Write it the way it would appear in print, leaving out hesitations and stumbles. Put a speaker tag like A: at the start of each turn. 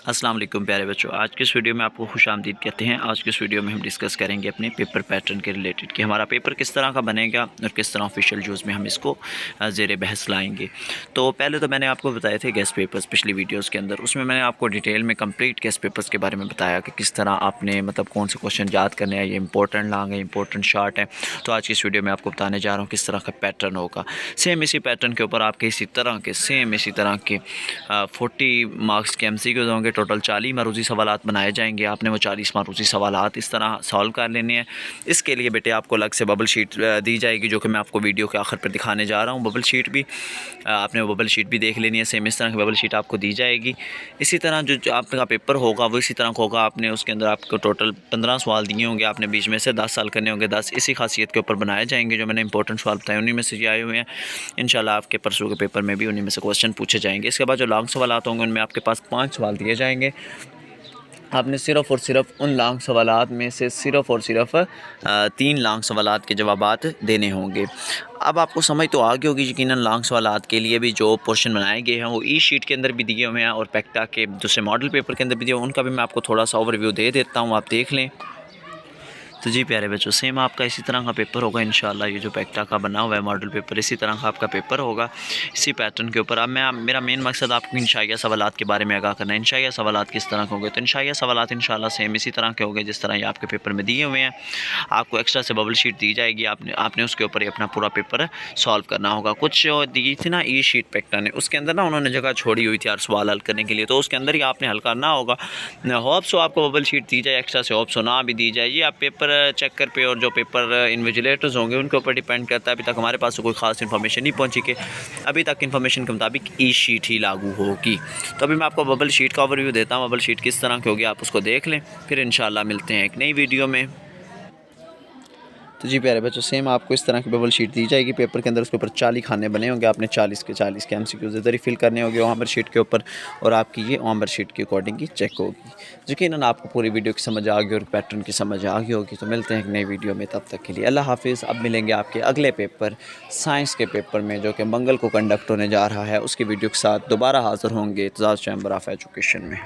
A: अस्सलाम वालेकुम प्यारे बच्चों, आज के इस वीडियो में आपको खुशामदीद कहते हैं। आज के इस वीडियो में हम डिस्कस करेंगे अपने पेपर पैटर्न के रिलेटेड कि हमारा पेपर किस तरह का बनेगा और किस तरह ऑफिशियल यूज़ में हम इसको ज़ेर बहस लाएंगे। तो पहले तो मैंने आपको बताए थे गेस्ट पेपर्स पिछली वीडियोज़ के अंदर, उसमें मैंने आपको डिटेल में कंप्लीट गेस्ट पेपर्स के बारे में बताया कि किस तरह आपने मतलब कौन से क्वेश्चन याद करने हैं, ये इंपॉर्टेंट लॉन्ग है, इंपॉर्टेंट शॉर्ट है। तो आज की इस वीडियो में आपको बताने जा रहा हूँ किस तरह का पैटर्न होगा। सेम इसी पैटर्न के ऊपर आपके इसी तरह के 40 मार्क्स के MCQs होंगे। टोटल 40 मारूजी सवालात बनाए जाएंगे। आपने वो 40 मारूजी सवालात इस तरह सॉल्व कर लेने हैं। इसके लिए बेटे आपको अलग से बबल शीट दी जाएगी, जो कि मैं आपको वीडियो के आखिर पर दिखाने जा रहा हूँ। बबल शीट भी आपने वो बबल शीट भी देख लेनी है। सेम इस तरह की बबल शीट आपको दी जाएगी। इसी तरह जो आपका पेपर होगा वो इसी तरह का होगा। आपने उसके अंदर आपको टोटल 15 सवाल दिए होंगे। आपने बीच में से 10 साल करने होंगे। 10 इसी खासियत के ऊपर बनाए जाएंगे। जो मैंने इंपॉर्टेंट सवाल बताए उन्हीं में से ये आए हुए हैं। इंशाल्लाह आपके परसों के पेपर में भी उन्हीं में से क्वेश्चन पूछे जाएंगे। इसके बाद जो लॉन्ग सवालात होंगे उनमें आपके पास 5 सवाल दिए जाएंगे। आपने सिर्फ़ और सिर्फ उन लॉन्ग सवालात में से सिर्फ़ और सिर्फ 3 लॉन्ग सवालात के जवाबात देने होंगे। अब आपको समझ तो आ गई होगी यकीनन। लॉन्ग सवालात के लिए भी जो पोर्शन बनाए गए हैं वो ई शीट के अंदर भी दिए हुए हैं और पैक्टा के दूसरे मॉडल पेपर के अंदर भी दिए हुए हैं। उनका भी मैं आपको थोड़ा सा ओवरव्यू दे देता हूँ, आप देख लें। तो जी प्यारे बच्चों, सेम आपका इसी तरह का पेपर होगा इंशाल्लाह। ये जो पैक्टा का बना हुआ है मॉडल पेपर, इसी तरह का आपका पेपर होगा इसी पैटर्न के ऊपर। अब मेरा मेन मकसद आपको इंशाइया सवालात के बारे में आगाह करना है। इंशाइया सवालात किस तरह के होंगे, तो इंशाइया सवालात इंशाल्लाह सेम इसी तरह के होंगे जिस तरह ये आपके पेपर में दिए हुए हैं। आपको एक्स्ट्रा से बबल शीट दी जाएगी। आपने उसके ऊपर ही अपना पूरा पेपर सॉल्व करना होगा। कुछ दी थी ना ई शीट पैक्टा ने, उसके अंदर ना उन्होंने जगह छोड़ी हुई थी यार सवाल हल करने के लिए, तो उसके अंदर ही आपने हल करना होगा। होप सो आपको बबल शीट दी जाए एक्स्ट्रा से, होप सो ना भी दी जाए। ये आप पेपर चेकर पे और जो पेपर इन्विजिलेटर्स होंगे उनके ऊपर डिपेंड करता है। अभी तक हमारे पास कोई ख़ास इन्फॉर्मेशन नहीं पहुंची कि अभी तक इन्फॉर्मेशन के मुताबिक ई शीट ही लागू होगी। तो अभी मैं आपको बबल शीट का ओवरव्यू देता हूँ। बबल शीट किस तरह की होगी आप उसको देख लें, फिर इंशाल्लाह मिलते हैं एक नई वीडियो में। तो जी प्यारे बच्चों, सेम आपको इस तरह की बबल शीट दी जाएगी पेपर के अंदर। उसके ऊपर 40 खाने बने होंगे। आपने 40 के 40 के MCQs इधर ही फिल करने होंगे ओमर शीट के ऊपर, और आपकी ये ओमर शीट के अकॉर्डिंग ही चेक होगी। यकीनन आपको पूरी वीडियो की समझ आ गई और पैटर्न की समझ आ गई होगी। तो मिलते हैं एक नई वीडियो में, तब तक के लिए अल्लाह हाफिज़। अब मिलेंगे आपके अगले पेपर साइंस के पेपर में, जो कि मंगल को कंडक्ट होने जा रहा है। उसकी वीडियो के साथ दोबारा हाज़िर होंगे एतजाज़ चैम्बर ऑफ एजुकेशन में।